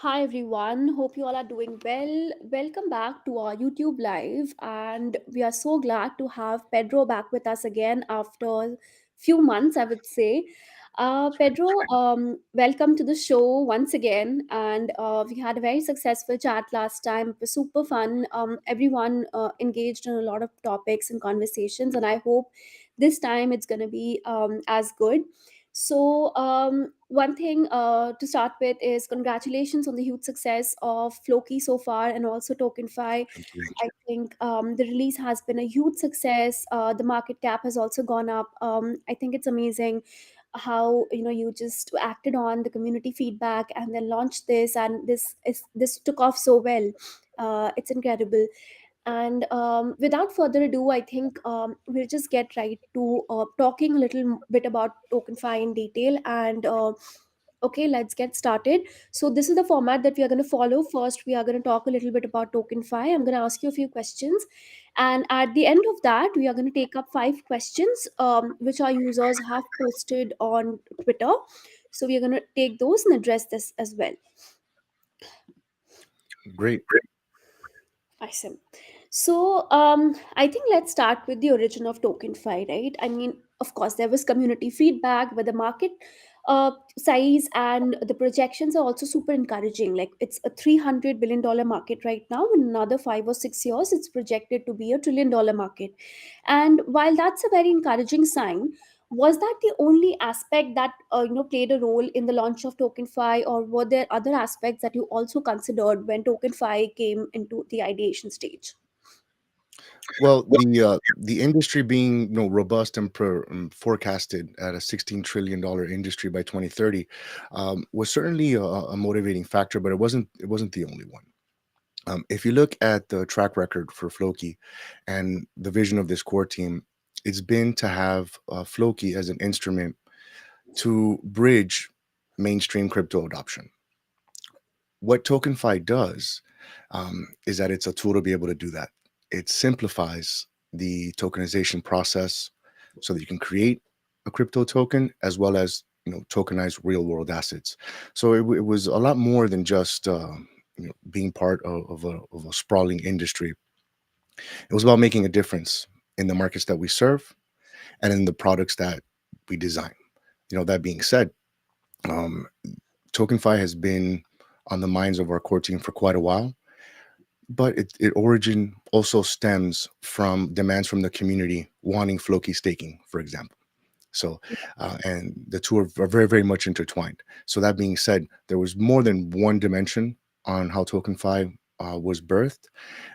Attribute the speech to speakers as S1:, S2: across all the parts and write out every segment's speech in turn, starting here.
S1: Hi everyone, hope you all are doing well. Welcome back to our YouTube live, and we are so glad to have Pedro back with us again after few months, I would say. Pedro, welcome to the show once again, and we had a very successful chat last time. It was super fun. Everyone engaged in a lot of topics and conversations, and I hope this time it's going to be as good. One thing to start with is congratulations on the huge success of Floki so far, and also TokenFi.
S2: Thank you.
S1: I think the release has been a huge success. The market cap has also gone up. I think it's amazing how you just acted on the community feedback and then launched this, and this took off so well. It's incredible. And without further ado, I think we'll just get right to talking a little bit about TokenFi in detail. And okay, let's get started. So this is the format that we are going to follow. First, we are going to talk a little bit about TokenFi. I'm going to ask you a few questions, and at the end of that, we are going to take up five questions which our users have posted on Twitter. So we are going to take those and address this as well.
S2: Great.
S1: Awesome. I think let's start with the origin of TokenFi, right? I mean, of course, there was community feedback, but the market size and the projections are also super encouraging. Like, it's a $300 billion market right now. In another 5 or 6 years, it's projected to be a $1 trillion market. And while that's a very encouraging sign, was that the only aspect that played a role in the launch of TokenFi, or were there other aspects that you also considered when TokenFi came into the ideation stage?
S2: Well, the industry being robust and forecasted at a $16 trillion industry by 2030 was certainly a motivating factor, but it wasn't the only one. If you look at the track record for Floki and the vision of this core team, it's been to have Floki as an instrument to bridge mainstream crypto adoption. What TokenFi does is that it's a tool to be able to do that. It simplifies the tokenization process so that you can create a crypto token as well as tokenize real world assets. So it was a lot more than just being part of a sprawling industry. It was about making a difference in the markets that we serve and in the products that we design. That being said, um, TokenFi has been on the minds of our core team for quite a while, but it origin also stems from demands from the community wanting Floki staking, for example. So, and the two are very, very much intertwined. So that being said, there was more than one dimension on how TokenFi was birthed,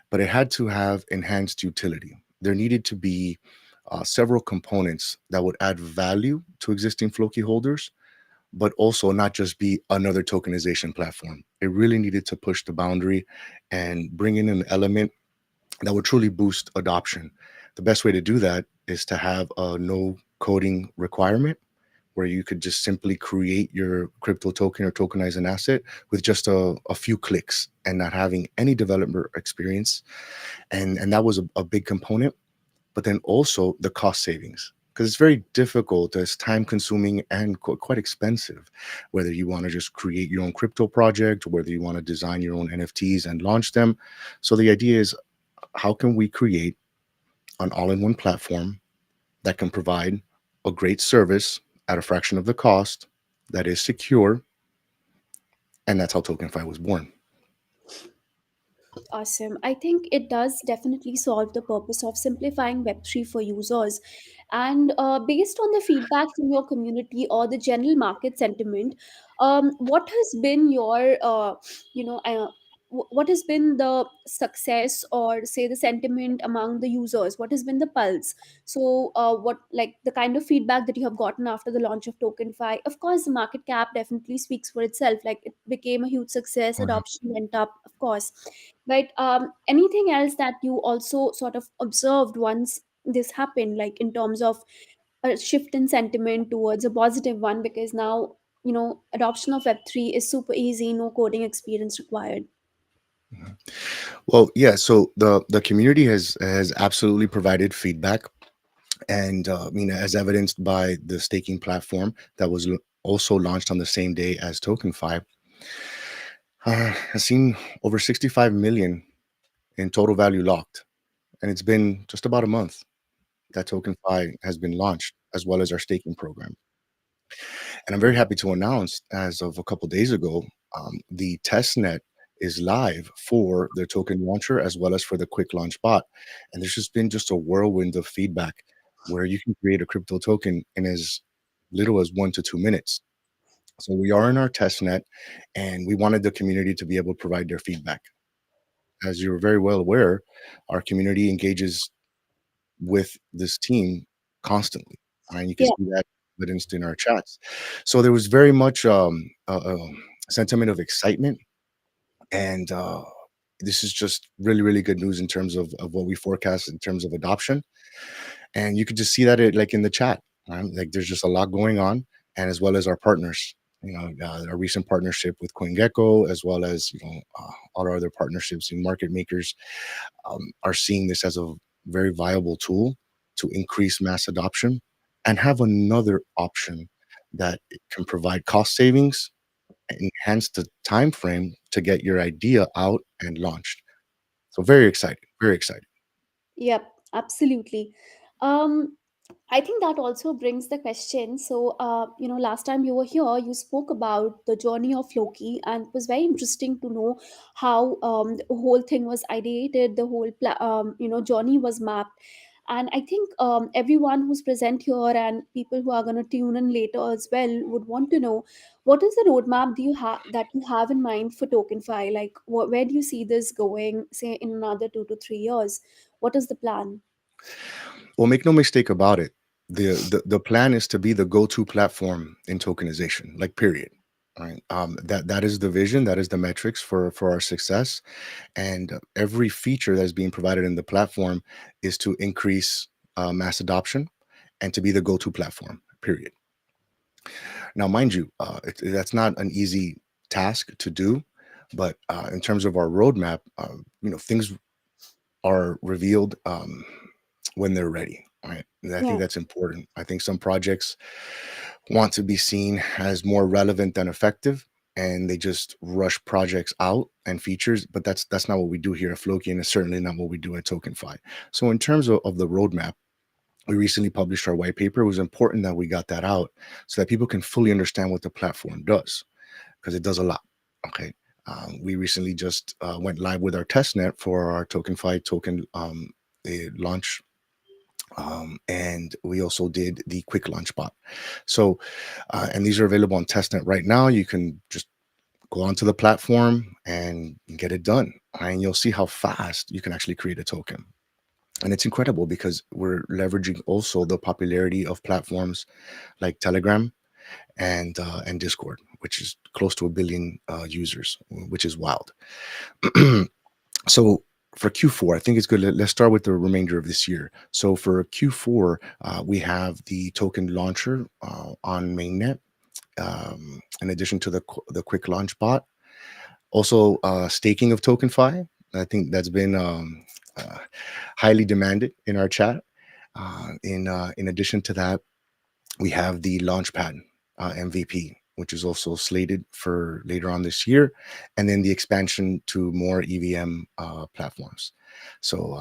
S2: but it had to have enhanced utility. There needed to be several components that would add value to existing Floki holders, but also not just be another tokenization platform. It really needed to push the boundary and bring in an element that would truly boost adoption. The best way to do that is to have a no coding requirement where you could just simply create your crypto token or tokenize an asset with just a few clicks and not having any developer experience. And that was a big component, but then also the cost savings, because it's very difficult, it's time consuming and quite expensive, whether you want to just create your own crypto project or whether you want to design your own NFTs and launch them. So the idea is, how can we create an all-in-one platform that can provide a great service at a fraction of the cost, that is secure, and that's how TokenFi was born.
S1: Awesome. I think it does definitely solve the purpose of simplifying Web3 for users. And based on the feedback from your community or the general market sentiment, what has been your, you know, uh, what has been the success, or say the sentiment among the users? What has been the pulse? So, what, like, the kind of feedback that you have gotten after the launch of TokenFi? Of course, the market cap definitely speaks for itself. Like, it became a huge success,
S2: Mhm.
S1: adoption went up, of course. But anything else that you also sort of observed once this happened, like in terms of a shift in sentiment towards a positive one, because now adoption of Web3 is super easy, no coding experience required.
S2: Mhm. Well, yeah. So the community has absolutely provided feedback, and as evidenced by the staking platform that was also launched on the same day as TokenFi. Has seen over 65 million in total value locked, and it's been just about a month that TokenFi has been launched, as well as our staking program. And I'm very happy to announce, as of a couple days ago, the test net is live for the token launcher as well as for the quick launch bot. And there's just been just a whirlwind of feedback where you can create a crypto token in as little as 1 to 2 minutes. So we are in our test net, and we wanted the community to be able to provide their feedback. As you're very well aware, our community engages with this team constantly, right? You can
S1: Yeah.
S2: see that evidenced in our chats. So there was very much a sentiment of excitement, and this is just really, really good news in terms of what we forecast in terms of adoption. And you could just see that it like in the chat, right? Like there's just a lot going on, and as well as our partners. Our recent partnership with CoinGecko, as well as all our other partnerships in market makers, are seeing this as a very viable tool to increase mass adoption and have another option that it can provide cost savings, enhance the time frame to get your idea out and launched. So very excited, very excited.
S1: Yep, absolutely. Um, I think that also brings the question. So, last time you were here, you spoke about the journey of Loki, and it was very interesting to know how the whole thing was ideated, the whole journey was mapped. And I think everyone who's present here and people who are going to tune in later as well would want to know what is the roadmap do you have that you have in mind for TokenFi? Like, where do you see this going, say, in another 2 to 3 years? What is the plan?
S2: Well, make no mistake about it. The plan is to be the go-to platform in tokenization, like period. Right. That is the vision. That is the metrics for our success. And every feature that is being provided in the platform is to increase mass adoption and to be the go-to platform. Period. Now, mind you, that's not an easy task to do, but in terms of our roadmap, things are revealed when they're ready. Right. And I think
S1: Yeah.
S2: that's important. I think some projects want to be seen as more relevant than effective, and they just rush projects out and features, but that's not what we do here at Floki, and it's certainly not what we do at TokenFi. So in terms of the roadmap, we recently published our white paper. It was important that we got that out so that people can fully understand what the platform does, because it does a lot. Okay. We recently just went live with our test net for our TokenFi token launch, and we also did the quick launch bot. So, and these are available on testnet right now. You can just go onto the platform and get it done, and you'll see how fast you can actually create a token. And it's incredible because we're leveraging also the popularity of platforms like Telegram and Discord, which is close to a billion users, which is wild. So for Q4, I think it's good. Let's start with the remainder of this year. So for Q4, we have the token launcher on mainnet, in addition to the quick launch bot. Also, staking of TokenFi. I think that's been uh, highly demanded in our chat. In addition to that, we have the Launchpad MVP, which is also slated for later on this year, and then the expansion to more EVM platforms. So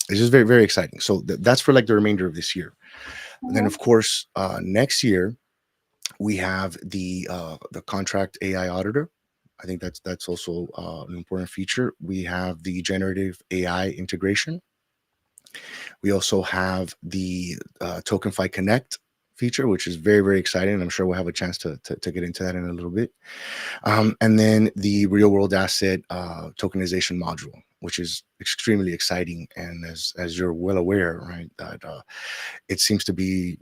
S2: it's just very, very exciting. So that's for like the remainder of this year. And then,
S1: Uh-huh.
S2: of course, next year we have the contract AI auditor. I think that's also an important feature. We have the generative AI integration. We also have the TokenFi Connect feature, which is very, very exciting. I'm sure we'll have a chance to get into that in a little bit. And then the real world asset tokenization module, which is extremely exciting. And as you're well aware, right, that it seems to be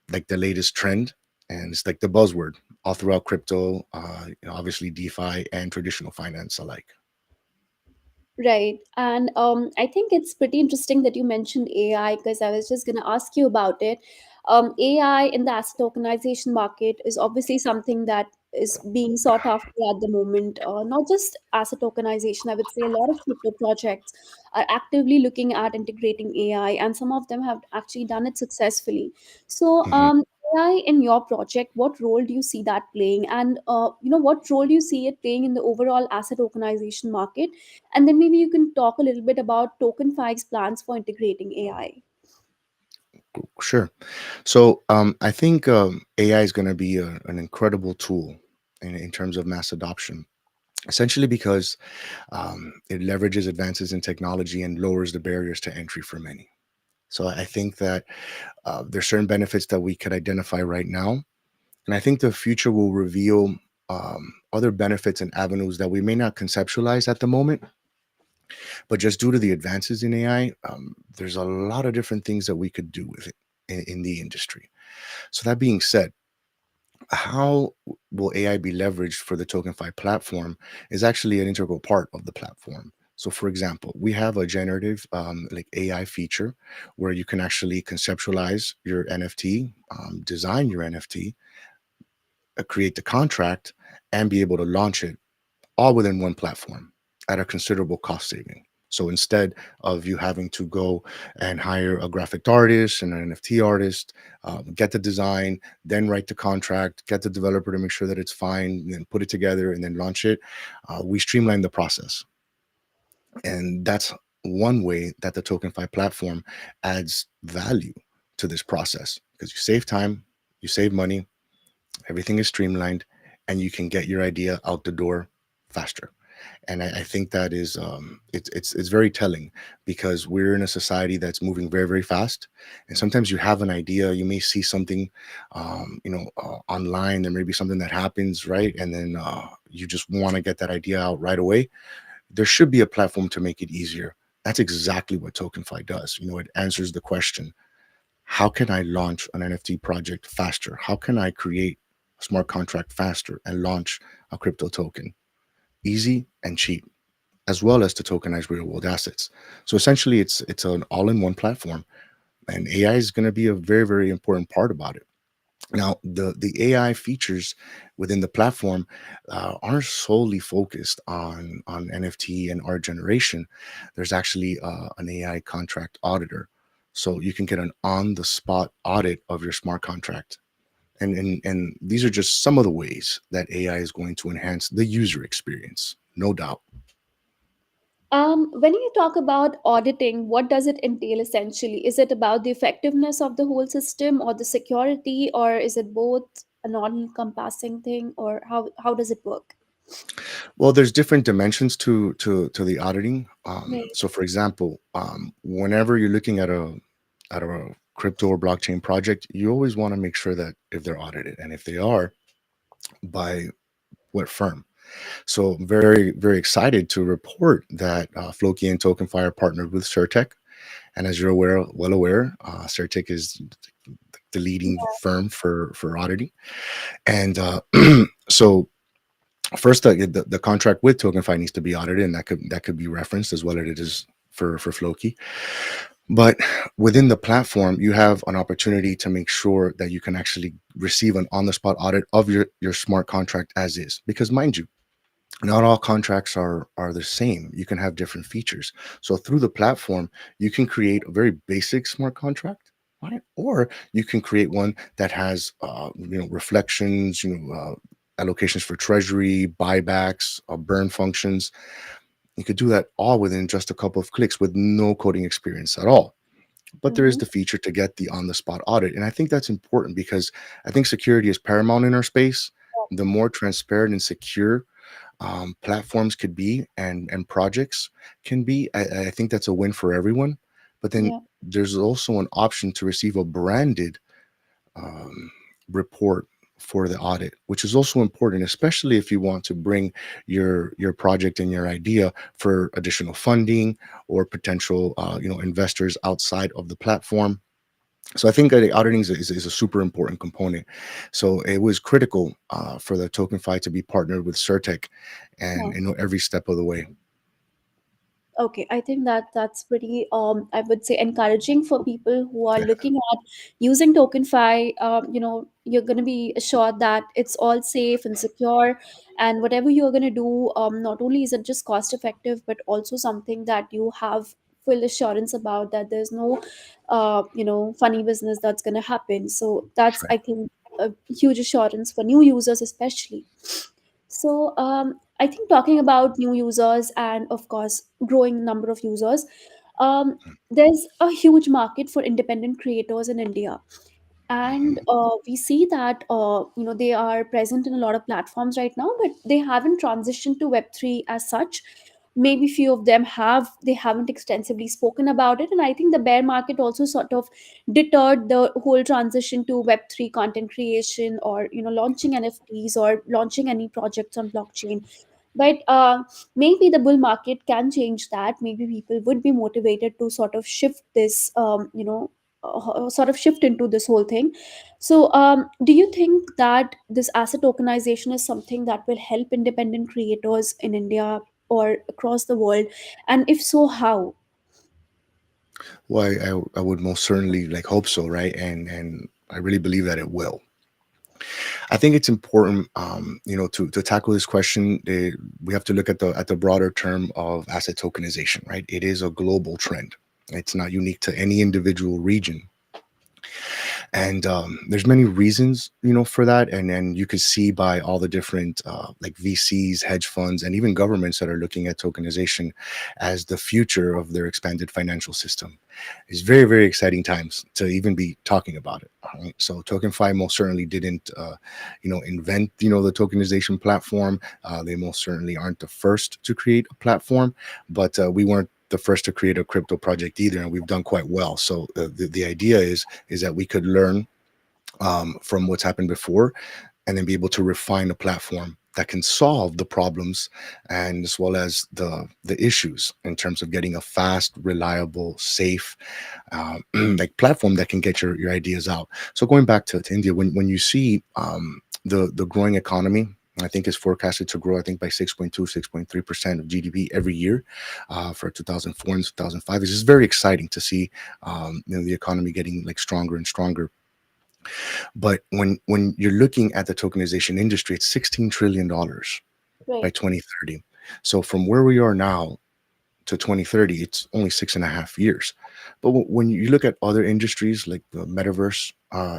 S2: like the latest trend, and it's like the buzzword all throughout crypto, obviously DeFi and traditional finance alike.
S1: Right. And I think it's pretty interesting that you mentioned AI because I was just going to ask you about it. AI in the asset tokenization market is obviously something that is being sought after at the moment. Not just asset tokenization, I would say a lot of crypto projects are actively looking at integrating AI, and some of them have actually done it successfully. So,
S2: Mhm.
S1: AI in your project, what role do you see that playing? And what role do you see it playing in the overall asset tokenization market? And then maybe you can talk a little bit about TokenFi's plans for integrating AI.
S2: Sure. So I think AI is going to be an incredible tool in terms of mass adoption, essentially because it leverages advances in technology and lowers the barriers to entry for many. So I think that there's certain benefits that we could identify right now, and I think the future will reveal other benefits and avenues that we may not conceptualize at the moment. But just due to the advances in AI, there's a lot of different things that we could do with it in the industry. So that being said, how will AI be leveraged for the TokenFi platform is actually an integral part of the platform. So, for example, we have a generative like AI feature where you can actually conceptualize your NFT, design your NFT, create the contract, and be able to launch it all within one platform at a considerable cost saving. So instead of you having to go and hire a graphic artist and an NFT artist, get the design, then write the contract, get the developer to make sure that it's fine, then put it together and then launch it, we streamline the process. And that's one way that the TokenFi platform adds value to this process because you save time, you save money, everything is streamlined, and you can get your idea out the door faster. And I think that is it's very telling because we're in a society that's moving very very fast, and sometimes you have an idea, you may see something, online. There may be something that happens, right, and then you just want to get that idea out right away. There should be a platform to make it easier. That's exactly what TokenFi does. It answers the question: how can I launch an NFT project faster? How can I create a smart contract faster and launch a crypto token? Easy and cheap, as well as to tokenize real world assets. So essentially, it's an all-in-one platform, and AI is going to be a very very important part about it. Now, the AI features within the platform aren't solely focused on NFT and art generation. There's actually an AI contract auditor, so you can get an on the spot audit of your smart contract. And these are just some of the ways that AI is going to enhance the user experience, no doubt.
S1: When you talk about auditing, what does it entail essentially? Is it about the effectiveness of the whole system or the security, or is it both an all-encompassing thing, or how does it work?
S2: Well, there's different dimensions to the auditing.
S1: Right.
S2: So, for example, whenever you're looking at a crypto or blockchain project, you always want to make sure that if they're audited, and if they are, by what firm. So, I'm very very excited to report that Floki and TokenFi are partnered with Certec, and as you're well aware, Certec is the leading firm for auditing, and so first the contract with TokenFi needs to be audited, and that could be referenced as well as it is for Floki. But within the platform, you have an opportunity to make sure that you can actually receive an on-the-spot audit of your smart contract as is. Because mind you, not all contracts are the same. You can have different features. So through the platform, you can create a very basic smart contract, right? Or you can create one that has reflections, allocations for treasury, buybacks, burn functions. You could do that all within just a couple of clicks with no coding experience at all. But there is
S1: Mm-hmm.
S2: the feature to get the on the spot audit. And I think that's important because I think security is paramount in our space. The more transparent and secure platforms could be, and projects can be, I think that's a win for everyone. But then
S1: Yeah.
S2: there's also an option to receive a branded um, report for the audit, which is also important, especially if you want to bring your project and your idea for additional funding or potential investors outside of the platform. So I think that auditing is a super important component. So it was critical for the TokenFi to be partnered with Certec, and
S1: Yeah.
S2: every step of the way.
S1: Okay, I think that's pretty I would say encouraging for people who are looking at using TokenFi. You're going to be assured that it's all safe and secure, and whatever you're going to do, not only is it just cost effective, but also something that you have full assurance about that there's no funny business that's going to happen. So
S2: That's
S1: that's,
S2: right.
S1: I think, a huge assurance for new users especially. So I think talking about new users and of course growing number of users, there's a huge market for independent creators in India. And
S2: Mhm.
S1: we see that they are present in a lot of platforms right now, but they haven't transitioned to Web3 as such. Maybe few of them have, they haven't extensively spoken about it, and I think the bear market also sort of deterred the whole transition to Web3 content creation, or launching NFTs or launching any projects on blockchain. But maybe the bull market can change that. Maybe people would be motivated to sort of shift this sort of shift into this whole thing. So do you think that this asset tokenization is something that will help independent creators in India or across the world, and if so, how?
S2: Well, I would most certainly like hope so, right? And I really believe that it will. I think it's important, to tackle this question. We have to look at the broader term of asset tokenization, right? It is a global trend. It's not unique to any individual region, and there's many reasons, for that. And you could see by all the different like VCs, hedge funds, and even governments that are looking at tokenization as the future of their expanded financial system. It's very, very exciting times to even be talking about it. All right? So TokenFi most certainly didn't invent the tokenization platform. They most certainly aren't the first to create a platform, but we weren't the first to create a crypto project either, and we've done quite well. So the idea is that we could learn from what's happened before, and then be able to refine a platform that can solve the problems, and as well as the issues in terms of getting a fast, reliable, safe like platform that can get your ideas out. So going back to India, when you see the growing economy, I think is forecasted to grow, I think, by 6.2, 6.3% of GDP every year for 2004 and 2005. It's just very exciting to see the economy getting like stronger and stronger. But when you're looking at the tokenization industry, it's $16 trillion by
S1: Right.
S2: 2030. So from where we are now to 2030, it's only 6.5 years. But when you look at other industries like the metaverse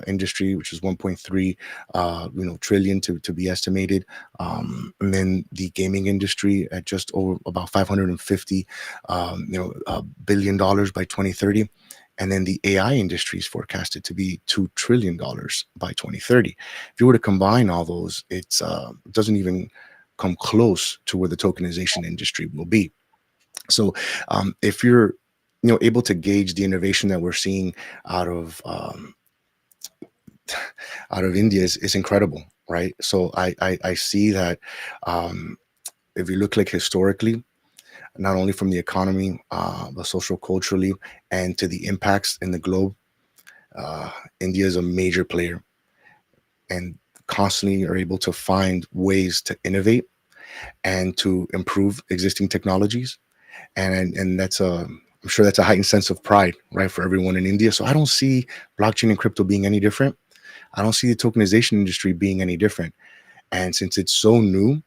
S2: industry, which is 1.3 trillion to be estimated, and then the gaming industry at just over about 550 billion dollars by 2030. And then the AI industry is forecasted to be $2 trillion by 2030. If you were to combine all those, it doesn't even come close to where the tokenization industry will be. So if you're able to gauge the innovation that we're seeing out of out of India is incredible, right? So I see that if you look like historically, not only from the economy, but social culturally, and to the impacts in the globe, India is a major player and constantly are able to find ways to innovate and to improve existing technologies. And that's a, I'm sure that's a heightened sense of pride, right, for everyone in India. So I don't see blockchain and crypto being any different. I don't see the tokenization industry being any different. And since it's so new,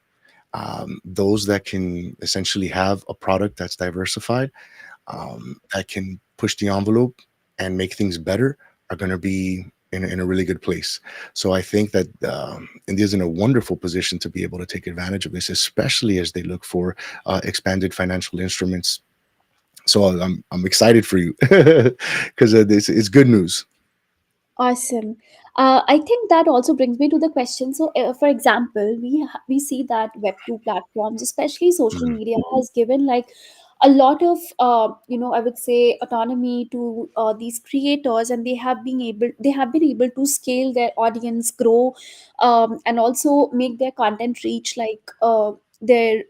S2: those that can essentially have a product that's diversified, that can push the envelope and make things better, are going to be in a really good place. So I think that India's in a wonderful position to be able to take advantage of this, especially as they look for expanded financial instruments. So I'm excited for you because this is good news.
S1: Awesome. I think that also brings me to the question. So, for example, we see that Web2 platforms, especially social
S2: Mhm.
S1: media, has given like a lot of I would say autonomy to these creators, and they have been able to scale their audience, grow, and also make their content reach like their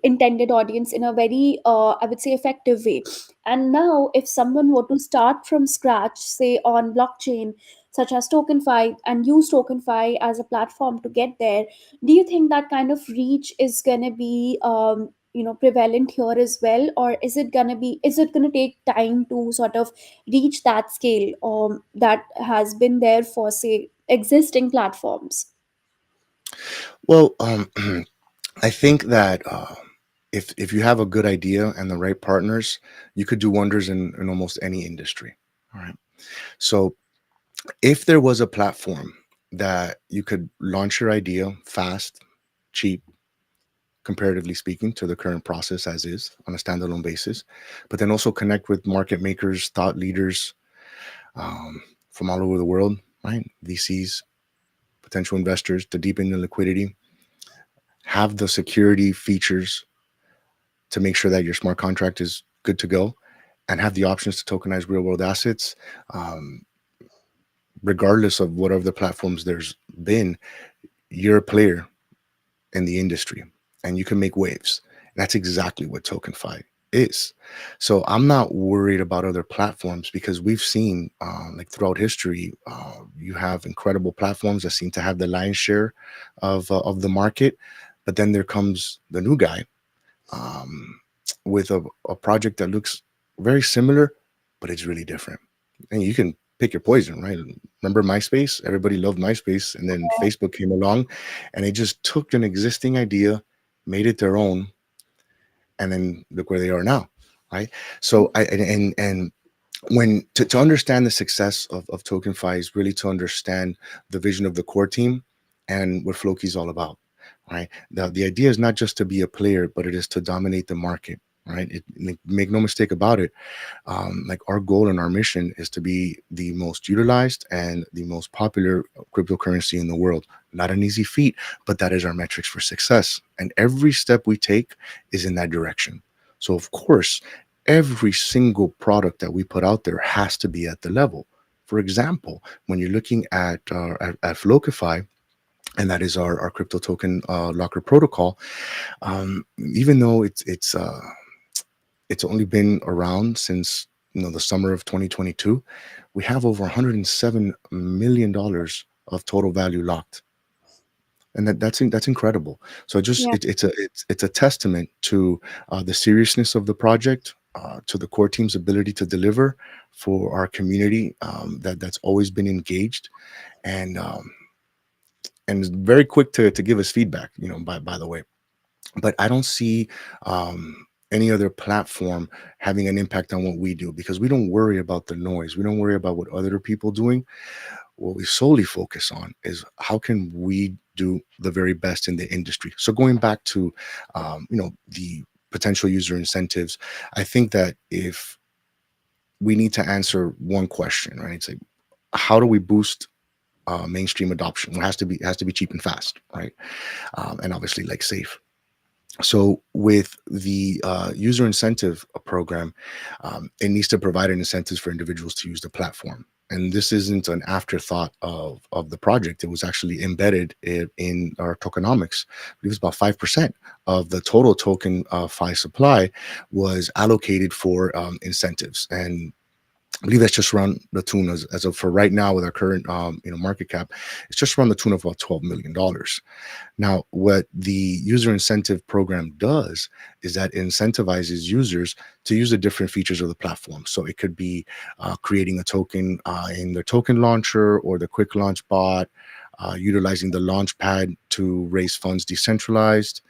S1: intended audience in a very I would say effective way. And now, if someone were to start from scratch, say on blockchain such as TokenFi, and use TokenFi as a platform to get there, do you think that kind of reach is going to be prevalent here as well, or is it going to take time to sort of reach that scale that has been there for say existing platforms?
S2: Well, I think that. if you have a good idea and the right partners, you could do wonders in almost any industry. All right. So if there was a platform that you could launch your idea fast, cheap, comparatively speaking, to the current process as is on a standalone basis, but then also connect with market makers, thought leaders, um, from all over the world, right? VCs, potential investors to deepen the liquidity, have the security features to make sure that your smart contract is good to go, and have the options to tokenize real world assets, um, regardless of whatever the platforms there's been, you're a player in the industry and you can make waves. That's exactly what TokenFi is. So I'm not worried about other platforms because we've seen, like throughout history, you have incredible platforms that seem to have the lion's share of the market, but then there comes the new guy, um, with a project that looks very similar, but it's really different. And you can pick your poison, right? Remember MySpace? Everybody loved MySpace, and then Facebook came along, and they just took an existing idea, made it their own, and then look where they are now, right? So I and when to understand the success of TokenFi is really to understand the vision of the core team and what Floki is all about, right? The idea is not just to be a player, but it is to dominate the market, right? Make no mistake about it. Like our goal and our mission is to be the most utilized and the most popular cryptocurrency in the world. Not an easy feat, but that is our metrics for success. And every step we take is in that direction. So, of course, every single product that we put out there has to be at the level. For example, when you're looking at Flokify, and that is our crypto token locker protocol, even though it's only been around since the summer of 2022, we have over 107 million dollars of total value locked, and that's incredible. So just
S1: Yeah.
S2: it's a testament to the seriousness of the project, to the core team's ability to deliver for our community, that's always been engaged, and is very quick to give us feedback. By the way, but I don't see any other platform having an impact on what we do because we don't worry about the noise. We don't worry about what other people doing. What we solely focus on is how can we do the very best in the industry. So going back to the potential user incentives, I think that if we need to answer one question, right? It's like, how do we boost mainstream adoption? It has to be cheap and fast, right? And obviously like safe. So with the user incentive program, it needs to provide an incentives for individuals to use the platform. And this isn't an afterthought of the project. It was actually embedded in our tokenomics. It was about 5% of the total token fi supply was allocated for incentives. And I believe that's just around the tune as of for right now with our current market cap, it's just around the tune of about $12 million. Now, what the user incentive program does is that it incentivizes users to use the different features of the platform. So it could be creating a token in the token launcher or the quick launch bot, utilizing the launch pad to raise funds decentralized,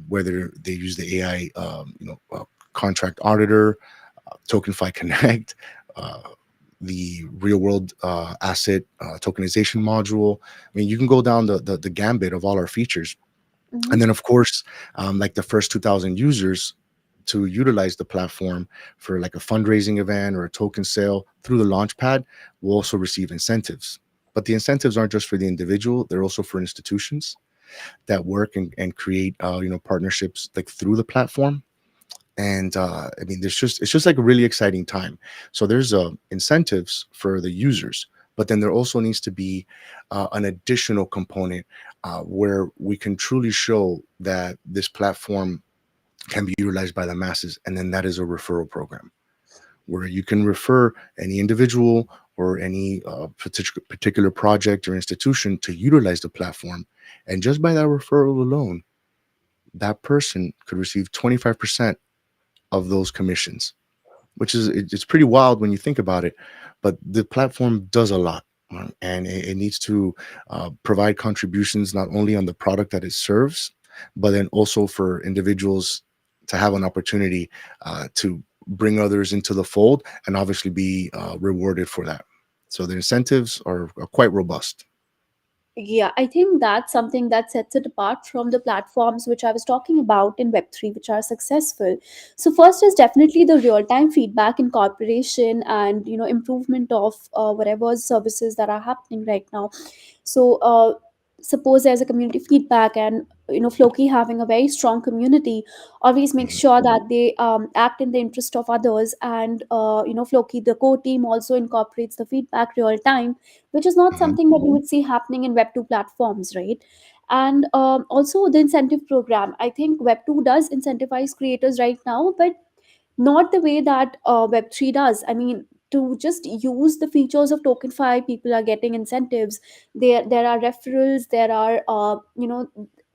S2: whether they use the AI, contract auditor, TokenFi Connect, uh, the real world asset tokenization module. I mean, you can go down the gambit of all our features. And
S1: Mhm.
S2: then, of course, like the first 2,000 users to utilize the platform for like a fundraising event or a token sale through the launchpad will also receive incentives. But the incentives aren't just for the individual; they're also for institutions that work and create, partnerships like through the platform. And I mean, it's just like a really exciting time. So there's incentives for the users, but then there also needs to be an additional component where we can truly show that this platform can be utilized by the masses, and then that is a referral program where you can refer any individual or any particular project or institution to utilize the platform, and just by that referral alone, that person could receive 25% of those commissions, which is it's pretty wild when you think about it. But the platform does a lot, and it needs to provide contributions not only on the product that it serves, but then also for individuals. to have an opportunity to bring others into the fold and obviously be rewarded for that. So the incentives are quite robust.
S1: Yeah, I think that's something that sets it apart from the platforms which I was talking about in Web3, which are successful. So first is definitely the real-time feedback incorporation and improvement of whatever services that are happening right now. So suppose there's a community feedback, and Floki having a very strong community always makes
S2: Mhm.
S1: sure that they act in the interest of others, and Floki, the core team, also incorporates the feedback real time, which is not
S2: Mhm.
S1: something that you would see happening in Web 2 platforms, right? And also the incentive program. I think Web 2 does incentivize creators right now, but not the way that Web3 does. I mean, to just use the features of TokenFi, people are getting incentives. There are referrals. There are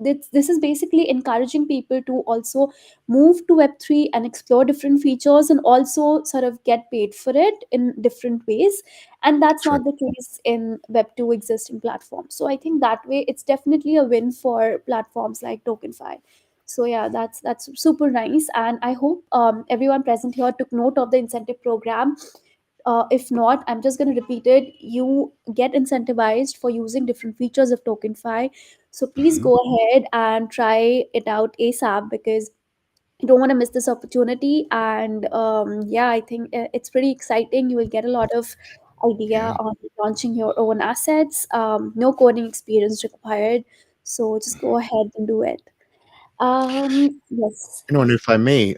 S1: this is basically encouraging people to also move to Web3 and explore different features, and also sort of get paid for it in different ways. And that's
S2: Sure.
S1: not the case in Web2 existing platforms. So I think that way it's definitely a win for platforms like TokenFi. So yeah, that's super nice, and I hope everyone present here took note of the incentive program. If not, I'm just going to repeat it. You get incentivized for using different features of TokenFi. So please
S2: Mhm.
S1: go ahead and try it out ASAP, because you don't want to miss this opportunity. And yeah, I think it's pretty exciting. You will get a lot of idea
S2: Yeah.
S1: on launching your own assets. No coding experience required. So just go ahead and do it. Yes.
S2: And if I may,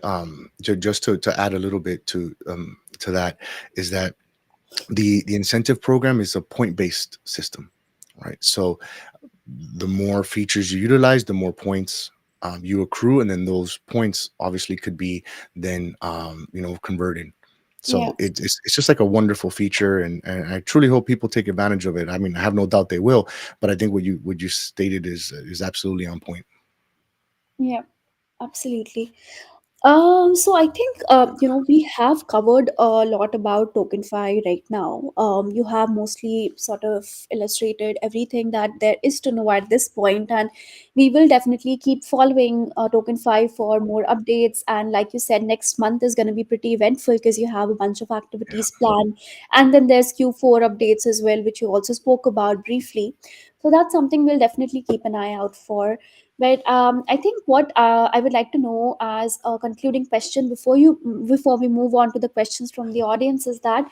S2: just to add a little bit to that, is that the incentive program is a point based system, right? So the more features you utilize, the more points you accrue, and then those points obviously could be then converted.
S1: Yeah.
S2: So it's just like a wonderful feature, and I truly hope people take advantage of it. I mean, I have no doubt they will, but I think what you stated is absolutely on point.
S1: Yeah. Absolutely. So I think we have covered a lot about TokenFi right now. You have mostly sort of illustrated everything that there is to know at this point, and we will definitely keep following TokenFi for more updates. And like you said, next month is going to be pretty eventful because you have a bunch of
S2: Yeah.
S1: activities planned, and then there's Q4 updates as well, which you also spoke about briefly. So that's something we'll definitely keep an eye out for. But I think what I would like to know as a concluding question before we move on to the questions from the audience is that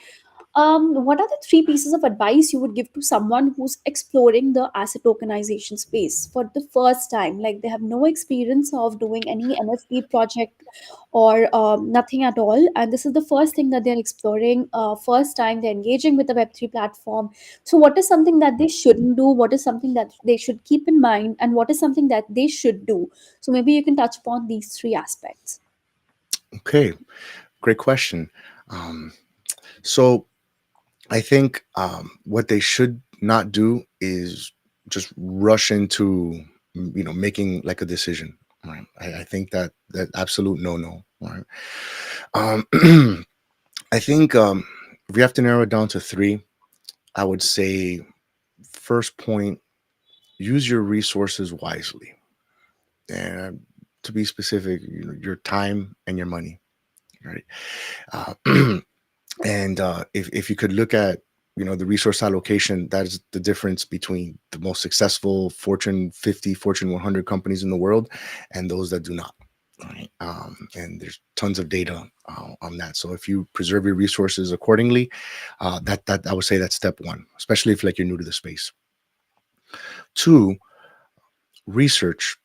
S1: what are the three pieces of advice you would give to someone who's exploring the asset tokenization space for the first time? Like they have no experience of doing any NFT project or nothing at all, and this is the first thing that they're exploring. First time they're engaging with the Web3 platform. So, what is something that they shouldn't do? What is something that they should keep in mind? And what is something that they should do? So, maybe you can touch upon these three aspects.
S2: Okay, great question. Um, so I think what they should not do is just rush into making like a decision. Right. I think that absolute no. Right. Um, I think if we have to narrow it down to three, I would say first point: use your resources wisely, and to be specific, your time and your money. Right. Uh, And if you could look at the resource allocation, that is the difference between the most successful Fortune 50, Fortune 100 companies in the world, and those that do not. Right. And there's tons of data on that. So if you preserve your resources accordingly, that I would say that's step one, especially if like you're new to the space. Two, research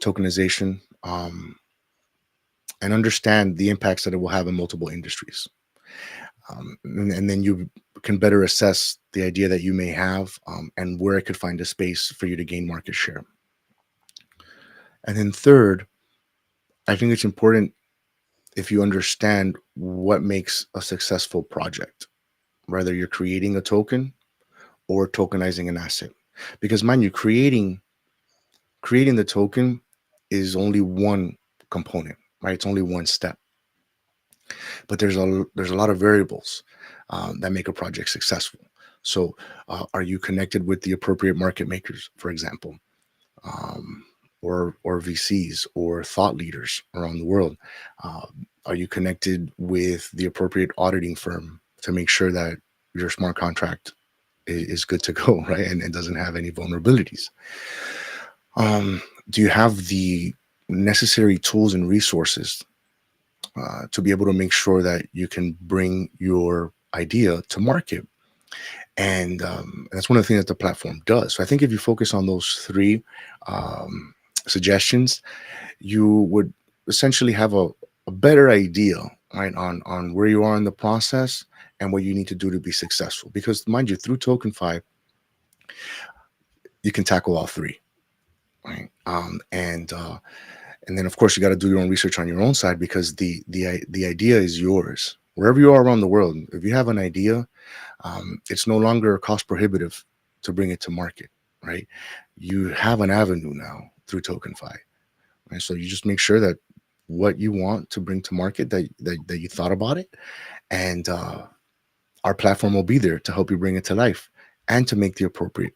S2: tokenization and understand the impacts that it will have in multiple industries. And then you can better assess the idea that you may have and where it could find a space for you to gain market share. And then third, I think it's important if you understand what makes a successful project, whether you're creating a token or tokenizing an asset. Because mind you, creating the token is only one component, right? It's only one step. But there's a lot of variables that make a project successful. So, are you connected with the appropriate market makers, for example? or VCs or thought leaders around the world? Uh, are you connected with the appropriate auditing firm to make sure that your smart contract is good to go, right? And doesn't have any vulnerabilities. Um, do you have the necessary tools and resources to be able to make sure that you can bring your idea to market? And that's one of the things that the platform does. So I think if you focus on those three um, suggestions, you would essentially have a better idea, right, on where you are in the process and what you need to do to be successful. Because mind you, through TokenFi, you can tackle all three, right? And then of course you got to do your own research on your own side, because the idea is yours wherever you are around the world. If you have an idea, it's no longer cost prohibitive to bring it to market, right? You have an avenue now through TokenFi, right? So you just make sure that what you want to bring to market, that you thought about it, and our platform will be there to help you bring it to life and to make the appropriate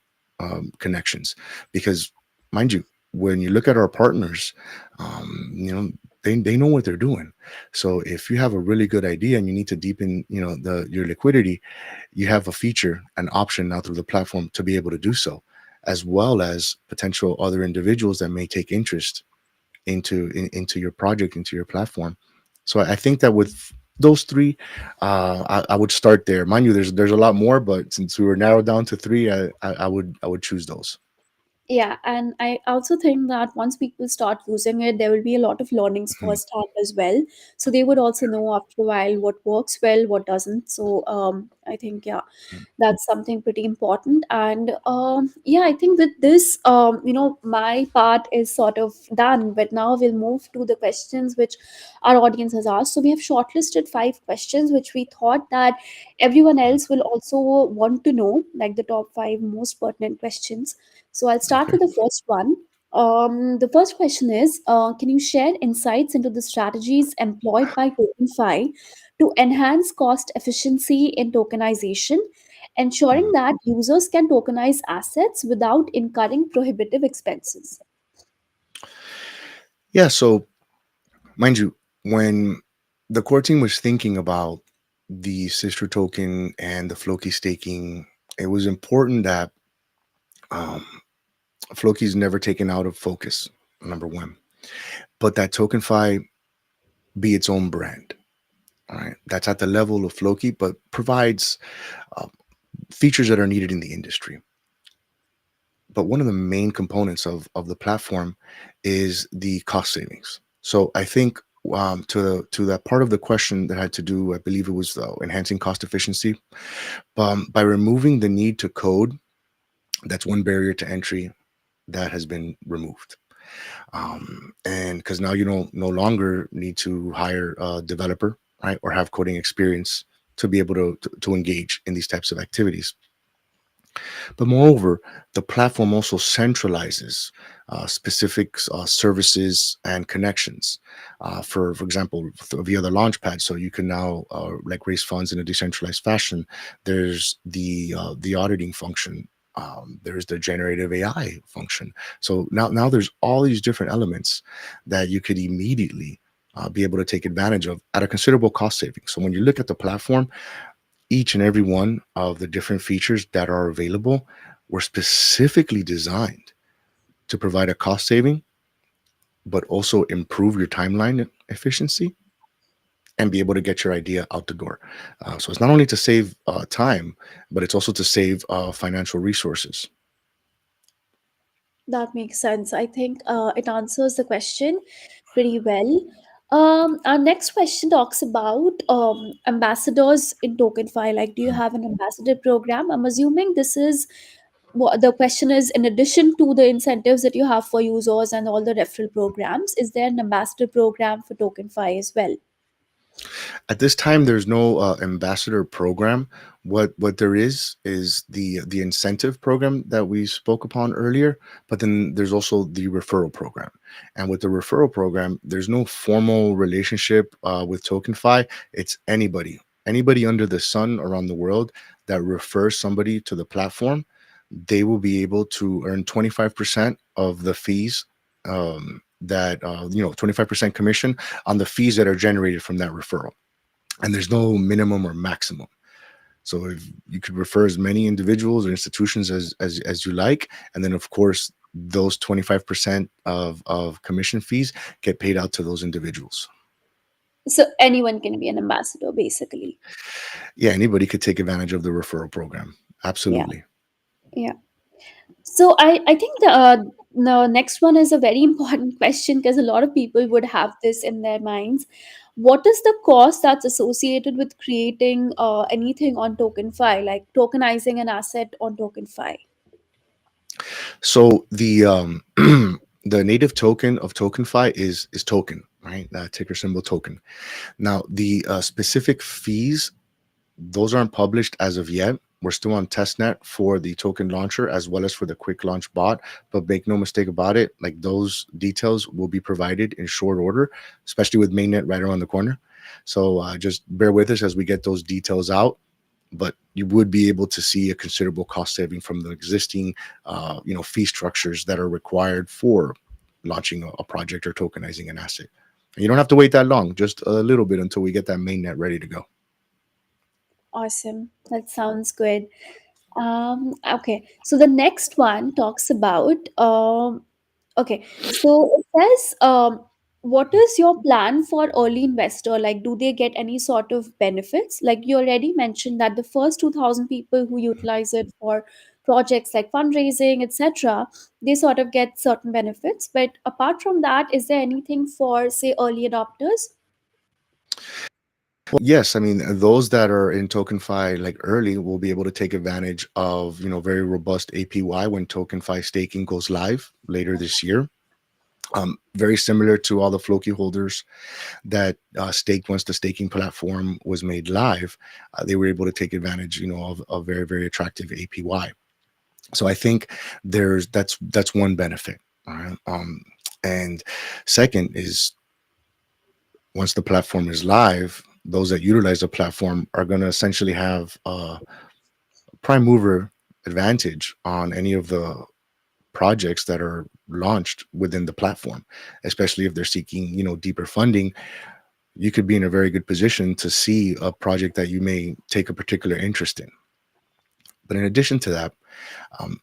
S2: connections. Because, mind you, when you look at our partners, they know what they're doing. So if you have a really good idea and you need to deepen, the your liquidity, you have a feature, an option now through the platform to be able to do so, as well as potential other individuals that may take interest into your project, into your platform. So I think that with those three, I would start there. Mind you, there's a lot more, but since we were narrowed down to three, I would choose those.
S1: Yeah, and I also think that once people start using it, there will be a lot of learnings
S2: Mhm.
S1: firsthand as well. So they would also know after a while what works well, what doesn't. So I think, yeah, that's something pretty important. And yeah, I think with this, my part is sort of done. But now we'll move to the questions which our audience has asked. So we have shortlisted 5 questions which we thought that everyone else will also want to know, like the top 5 most pertinent questions. So I'll start
S2: Okay.
S1: with the first one. The first question is, can you share insights into the strategies employed by TokenFi to enhance cost efficiency in tokenization, ensuring
S2: Mhm.
S1: that users can tokenize assets without incurring prohibitive expenses?
S2: Yeah. So, mind you, when the core team was thinking about the sister token and the Floki staking, it was important that um, Floki is never taken out of focus. Number one, but that TokenFi be its own brand. All right, that's at the level of Floki, but provides uh, features that are needed in the industry. But one of the main components of the platform is the cost savings. So I think to that part of the question that had to do, I believe it was enhancing cost efficiency, by removing the need to code. That's one barrier to entry that has been removed. And because now you don't no longer need to hire a developer, right, or have coding experience to be able to engage in these types of activities. But moreover, the platform also centralizes specific services and connections. For example, via the Launchpad, so you can now like raise funds in a decentralized fashion. There's the auditing function. There's the generative AI function. So now there's all these different elements that you could immediately be able to take advantage of at a considerable cost saving. So when you look at the platform, each and every one of the different features that are available were specifically designed to provide a cost saving, but also improve your timeline efficiency and be able to get your idea out the door. So it's not only to save time, but it's also to save financial resources.
S1: That makes sense. I think it answers the question pretty well. Our next question talks about ambassadors in TokenFi. Like, do you have an ambassador program? I'm assuming this is what the question is. In addition to the incentives that you have for users and all the referral programs, is there an ambassador program for TokenFi as well?
S2: At this time, there's no ambassador program. What there is the incentive program that we spoke upon earlier, but then there's also the referral program. And with the referral program, there's no formal relationship with TokenFi. It's anybody under the sun around the world that refers somebody to the platform, they will be able to earn 25% of the fees that 25% commission on the fees that are generated from that referral, and there's no minimum or maximum. So if you could refer as many individuals or institutions as you like, and then of course those 25% of commission fees get paid out to those individuals.
S1: So anyone can be an ambassador, basically.
S2: Yeah, anybody could take advantage of the referral program.
S1: Yeah,
S2: Absolutely.
S1: yeah. So I think the next one is a very important question because a lot of people would have this in their minds. What is the cost that's associated with creating anything on TokenFi, like tokenizing an asset on TokenFi?
S2: So the native token of TokenFi is token, right? Ticker symbol token. Now the specific fees, those aren't published as of yet. We're still on testnet for the token launcher as well as for the quick launch bot. But make no mistake about it, like those details will be provided in short order, especially with mainnet right around the corner. So just bear with us as we get those details out. But you would be able to see a considerable cost saving from the existing, fee structures that are required for launching a project or tokenizing an asset. And you don't have to wait that long, just a little bit until we get that mainnet ready to go.
S1: Awesome. That sounds good. Okay, so the next one talks about okay, so it says what is your plan for early investor? Like, do they get any sort of benefits? Like you already mentioned that the first 2,000 people who utilize it for projects like fundraising, etc., they sort of get certain benefits. But apart from that, is there anything for say early adopters?
S2: Well, yes, I mean those that are in TokenFi like early will be able to take advantage of very robust APY when TokenFi staking goes live later this year. Very similar to all the Floki holders that staked once the staking platform was made live, they were able to take advantage, of a very very attractive APY. So I think that's one benefit. All right. And second is once the platform is live, those that utilize the platform are going to essentially have a prime mover advantage on any of the projects that are launched within the platform, especially if they're seeking, deeper funding. You could be in a very good position to see a project that you may take a particular interest in. But in addition to that,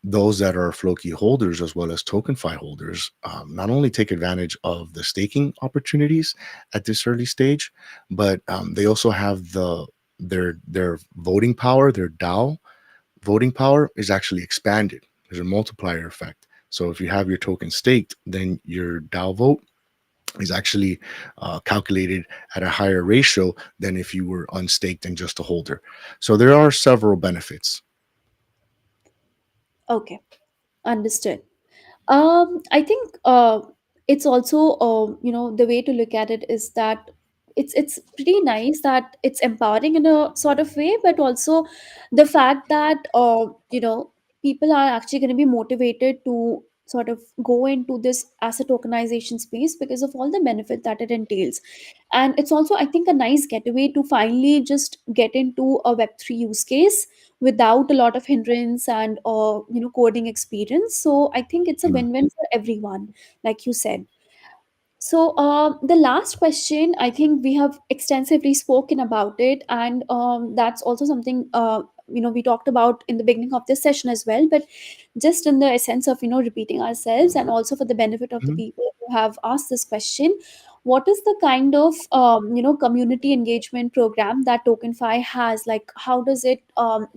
S2: those that are Floki holders as well as TokenFi holders not only take advantage of the staking opportunities at this early stage, but they also have their voting power, their DAO voting power is actually expanded. There's a multiplier effect. So if you have your token staked, then your DAO vote is actually calculated at a higher ratio than if you were unstaked and just a holder. So there are several benefits.
S1: Okay, understood. I think it's also the way to look at it is that it's pretty nice that it's empowering in a sort of way, but also the fact that people are actually going to be motivated to sort of go into this asset tokenization space because of all the benefit that it entails. And it's also, I think, a nice getaway to finally just get into a web3 use case without a lot of hindrance and coding experience. So I think it's a
S2: Mm.
S1: win-win for everyone, like you said. So the last question, I think we have extensively spoken about it, and that's also something we talked about in the beginning of this session as well. But just in the essence of repeating ourselves, and also for the benefit of the
S2: Mhm.
S1: people who have asked this question, what is the kind of community engagement program that TokenFi has? Like, how does it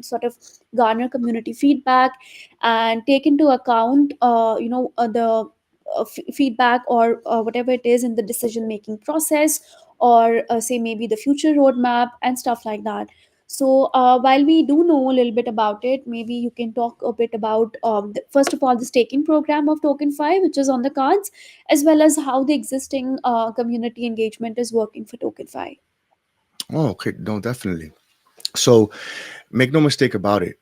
S1: sort of garner community feedback and take into account the feedback or whatever it is in the decision making process, or say maybe the future roadmap and stuff like that. So while we do know a little bit about it, maybe you can talk a bit about first of all the staking program of TokenFi, which is on the cards, as well as how the existing community engagement is working for TokenFi.
S2: Oh, okay. No, definitely. So make no mistake about it.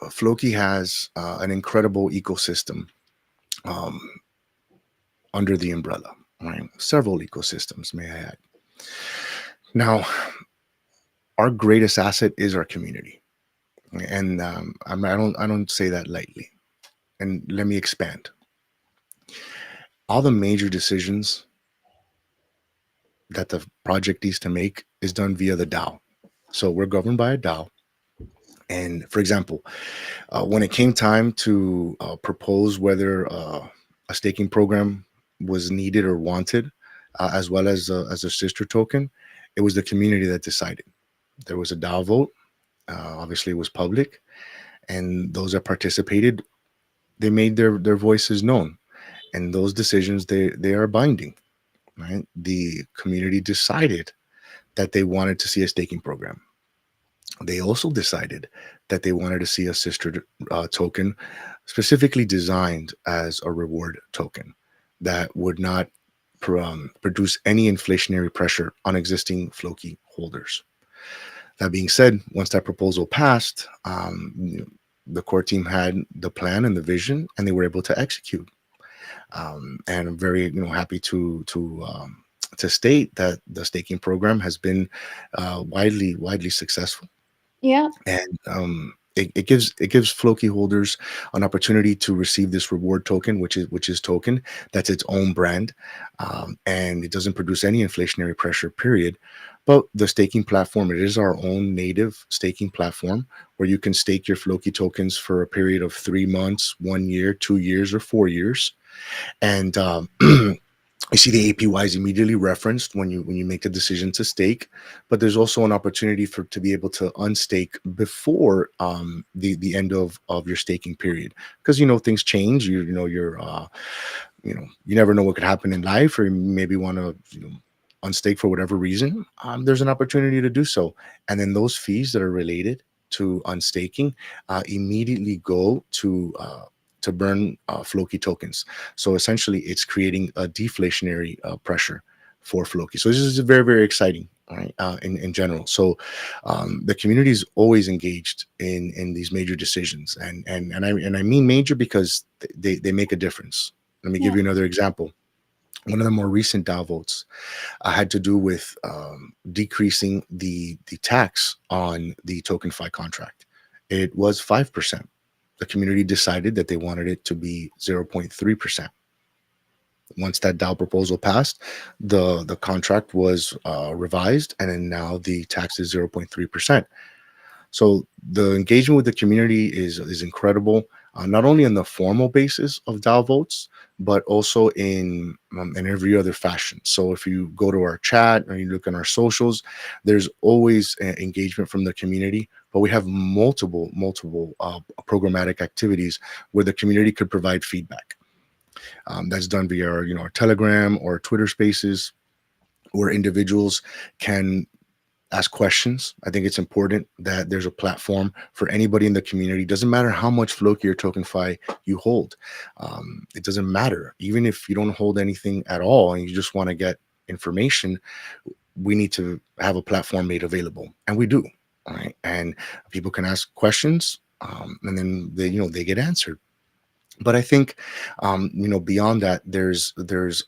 S2: Floki has an incredible ecosystem um, under the umbrella, right? Several ecosystems, may I add. Now, our greatest asset is our community, and I don't say that lightly. And let me expand. all the major decisions that the project needs to make is done via the DAO. So we're governed by a DAO. And for example, when it came time to propose whether a staking program was needed or wanted, as well as a sister token, it was the community that decided. There was a DAO vote. Obviously, it was public, and those that participated, they made their voices known, and those decisions they are binding. Right? The community decided that they wanted to see a staking program. They also decided that they wanted to see a sister token specifically designed as a reward token that would not produce any inflationary pressure on existing Floki holders. That being said, once that proposal passed, the core team had the plan and the vision, and they were able to execute. And I'm very happy to state that the staking program has been widely successful,
S1: Yeah,
S2: and it gives Floki holders an opportunity to receive this reward token, which is token. That's its own brand, and it doesn't produce any inflationary pressure. Period. But the staking platform, it is our own native staking platform where you can stake your Floki tokens for a period of 3 months, 1 year, 2 years, or 4 years, and you see the APYs immediately referenced when you make the decision to stake, but there's also an opportunity for to be able to unstake before the end of your staking period, because things change. You never know what could happen in life, or you maybe want to unstake for whatever reason. There's an opportunity to do so, and then those fees that are related to unstaking immediately go to burn Floki tokens. So essentially, it's creating a deflationary pressure for Floki. So this is very, very exciting, right? In general. So the community is always engaged in these major decisions, and I mean major because they make a difference. Let me give
S1: yeah,
S2: you another example. One of the more recent DAO votes had to do with decreasing the tax on the TokenFi contract. It was 5%. The community decided that they wanted it to be 0.3%. Once that DAO proposal passed, the contract was revised, and then now the tax is 0.3%. So the engagement with the community is incredible, not only on the formal basis of DAO votes, but also in every other fashion. So if you go to our chat or you look on our socials, there's always engagement from the community. But we have multiple programmatic activities where the community could provide feedback. That's done via our Telegram or Twitter Spaces, where individuals can ask questions. I think it's important that there's a platform for anybody in the community. Doesn't matter how much Floki or TokenFi you hold. It doesn't matter. Even if you don't hold anything at all and you just want to get information, we need to have a platform made available, and we do. All right, and people can ask questions, and then they get answered. But I think, beyond that, there's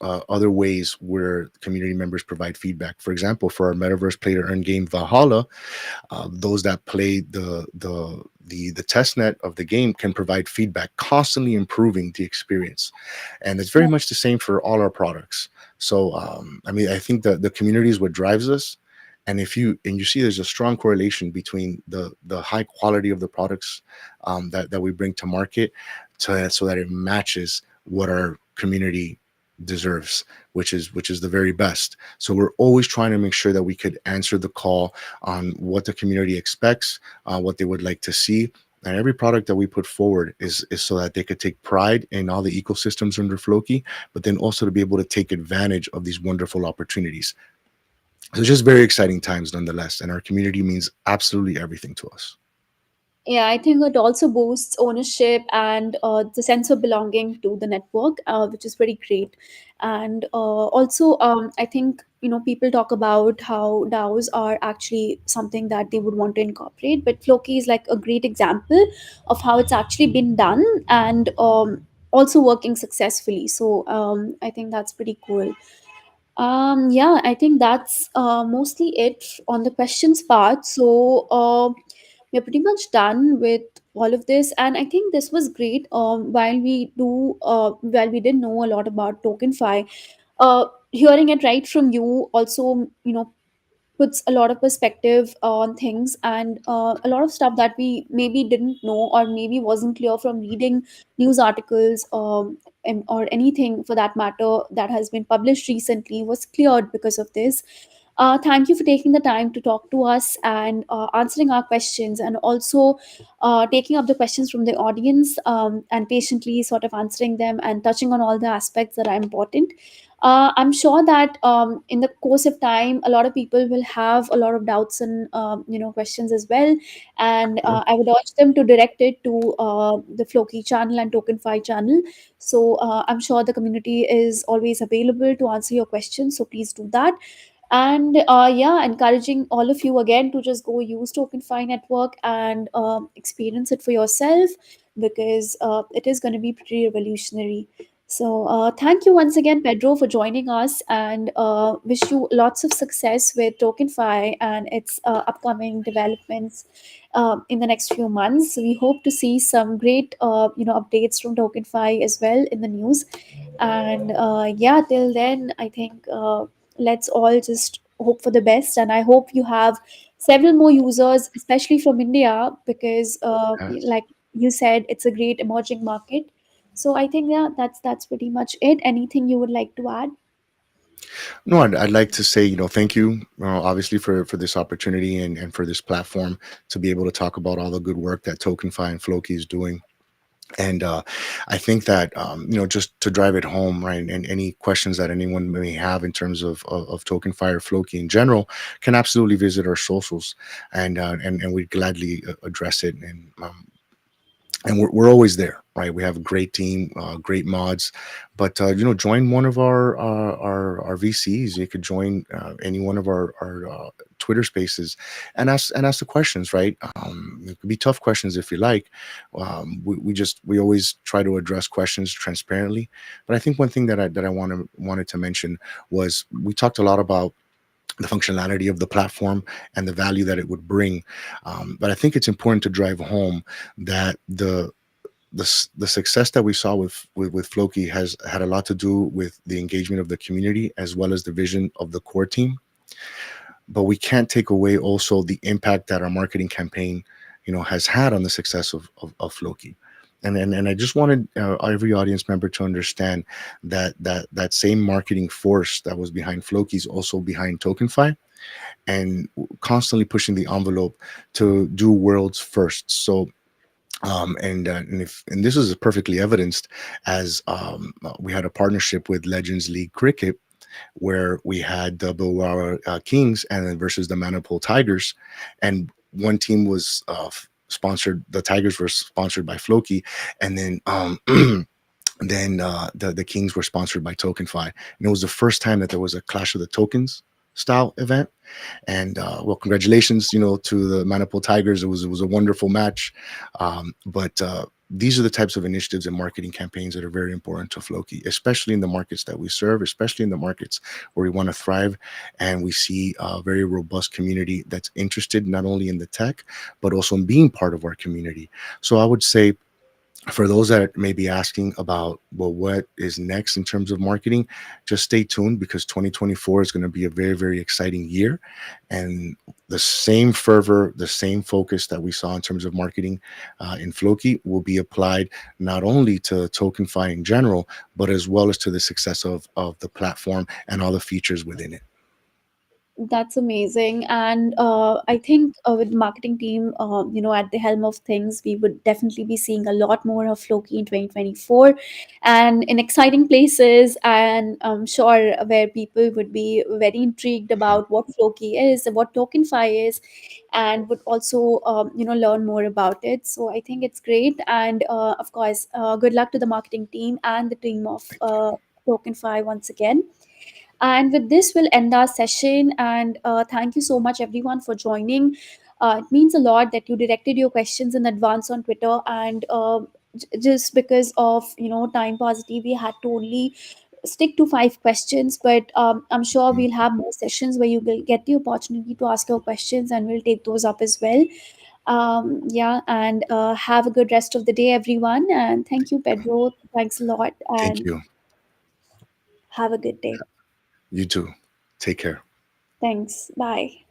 S2: other ways where community members provide feedback. For example, for our metaverse play to earn game Valhalla, those that play the test net of the game can provide feedback, constantly improving the experience, and it's very
S1: yeah,
S2: much the same for all our products. So, I mean, I think that the community is what drives us, and if you see there's a strong correlation between the high quality of the products that we bring to market, so that it matches what our community deserves, which is the very best. So we're always trying to make sure that we could answer the call on what the community expects, what they would like to see. And every product that we put forward is so that they could take pride in all the ecosystems under Floki, but then also to be able to take advantage of these wonderful opportunities. So it's just very exciting times nonetheless. And our community means absolutely everything to us.
S1: yeah. I think it also boosts ownership and the sense of belonging to the network, which is very great. And also, I think people talk about how DAOs are actually something that they would want to incorporate, but Floki is like a great example of how it's actually been done and also working successfully. So I think that's pretty cool. Yeah, I think that's mostly it on the questions part. So we're pretty much done with all of this, and I think this was great. While we didn't know a lot about TokenFi, hearing it right from you also, puts a lot of perspective on things, and a lot of stuff that we maybe didn't know or maybe wasn't clear from reading news articles, or anything for that matter that has been published recently was cleared because of this. Thank you for taking the time to talk to us and answering our questions, and also taking up the questions from the audience, and patiently sort of answering them and touching on all the aspects that are important. I'm sure that in the course of time, a lot of people will have a lot of doubts and questions as well, and
S2: Sure.
S1: I would urge them to direct it to the Floki channel and TokenFi channel. So I'm sure the community is always available to answer your questions. So please do that. And yeah, encouraging all of you again to just go use TokenFi network and experience it for yourself, because it is going to be pretty revolutionary. So thank you once again, Pedro, for joining us, and wish you lots of success with TokenFi and its upcoming developments in the next few months. We hope to see some great updates from TokenFi as well in the news. And yeah, till then, I think let's all just hope for the best. And I hope you have several more users, especially from India, because
S2: Yes.
S1: like you said, it's a great emerging market. So I think, yeah, that's pretty much it. Anything you would like to add?
S2: No, I'd like to say, thank you, obviously, for this opportunity and for this platform to be able to talk about all the good work that TokenFi and Floki is doing. And I think that, just to drive it home, right, and any questions that anyone may have in terms of TokenFi or Floki in general, can absolutely visit our socials, and we'd gladly address it. And we're always there, right? We have a great team, great mods, but join one of our VCs. You could join any one of our Twitter spaces and ask the questions, right? It could be tough questions if you like. We always try to address questions transparently. But I think one thing that I wanted to mention was, we talked a lot about the functionality of the platform and the value that it would bring. But I think it's important to drive home that the success that we saw with Floki has had a lot to do with the engagement of the community as well as the vision of the core team. But we can't take away also the impact that our marketing campaign, has had on the success of Floki. And I just wanted every audience member to understand that same marketing force that was behind Floki is also behind TokenFi, and constantly pushing the envelope to do worlds first. So and this is perfectly evidenced, as we had a partnership with Legends League Cricket, where we had the Bilbao Kings and then versus the Manipul Tigers, and one team was sponsored. The Tigers were sponsored by Floki, and then then the Kings were sponsored by TokenFi, and it was the first time that there was a Clash of the Tokens style event. And well, congratulations, to the Manipul Tigers. It was a wonderful match. But these are the types of initiatives and marketing campaigns that are very important to Floki, especially in the markets that we serve, especially in the markets where we want to thrive, and we see a very robust community that's interested not only in the tech but also in being part of our community. So I would say, for those that may be asking about, well, what is next in terms of marketing, just stay tuned, because 2024 is going to be a very, very exciting year. And the same fervor, the same focus that we saw in terms of marketing in Floki will be applied not only to TokenFi in general, but as well as to the success of the platform and all the features within it.
S1: That's amazing. And I think with the marketing team, at the helm of things, we would definitely be seeing a lot more of Floki in 2024, and in exciting places. And I'm sure where people would be very intrigued about what Floki is, what TokenFi is, and would also, learn more about it. So I think it's great. And of course, good luck to the marketing team and the team of TokenFi once again. And with this, we'll end our session. And thank you so much, everyone, for joining. It means a lot that you directed your questions in advance on Twitter, and just because of time paucity, we had to only stick to 5 questions. But I'm sure we'll have more sessions where you will get the opportunity to ask your questions, and we'll take those up as well. Yeah, and have a good rest of the day, everyone. And thank you, Pedro. Thanks a lot,
S2: Thank
S1: and
S2: you.
S1: have a good day.
S2: You too. Take care.
S1: Thanks. Bye.